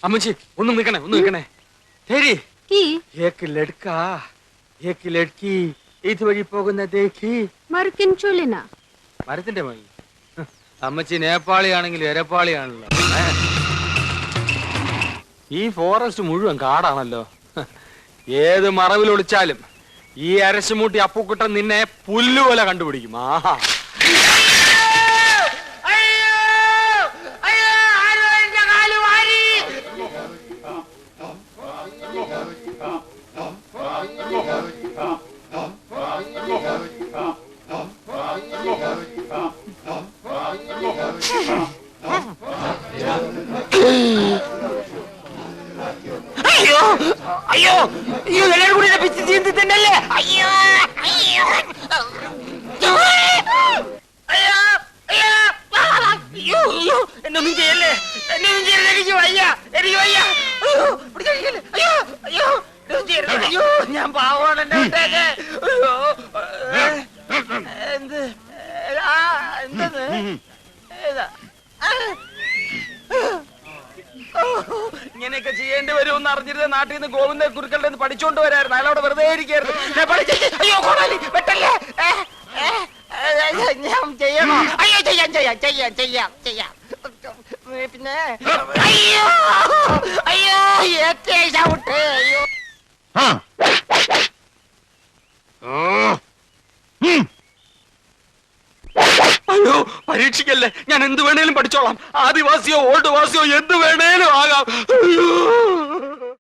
അമ്മച്ചി ഒന്ന് നിൽക്കണേ തേരി ഏക്ക് ലഡ്കി ഇതുവഴി പോകുന്ന ദേഖി മരത്തിന്റെ മതി. അമ്മച്ചി നേപ്പാളിയാണെങ്കിലും എരപ്പാളിയാണല്ലോ. ഈ ഫോറസ്റ്റ് മുഴുവൻ കാടാണല്ലോ. ഏത് മറവിൽ ഒളിച്ചാലും ഈ അരശുമൂട്ടി അപ്പുക്കുട്ടൻ നിന്നെ പുല്ലുപോലെ കണ്ടുപിടിക്കും. ആഹാ അയ്യോ എല്ലാവരും കൂടി പിച്ച് ചീന്തി തന്നെയല്ലേ? അയ്യോ എന്നൊന്നും ചെയ്യല്ലേ, എനിക്ക് വയ്യ. അയ്യോ ഞാൻ പാവമാണ്, എന്നെ വിട്ടേക്ക്. എന്ത് എന്തത് ഏതാ? ഇങ്ങനെയൊക്കെ ചെയ്യേണ്ടി വരുമെന്ന് അറിഞ്ഞിരുന്ന നാട്ടിൽ നിന്ന് ഗോവിന്ദ കുരുക്കളുടെ പഠിച്ചോണ്ട് വരായിരുന്നു. അയാളോട് വെറുതെ ഇരിക്കായിരുന്നു. അയ്യോ കോടാലി വെട്ടല്ലേ, ഞാൻ ചെയ്യണോ? അയ്യോ ചെയ്യാം. പിന്നെ അയ്യോ ഏറ്റവും അയ്യോ പരീക്ഷിക്കല്ലേ, ഞാൻ എന്ത് വേണേലും പഠിച്ചോളാം. ആദിവാസിയോ ഓൾഡ് വാസിയോ എന്ത് വേണേലും ആകാം. അയ്യോ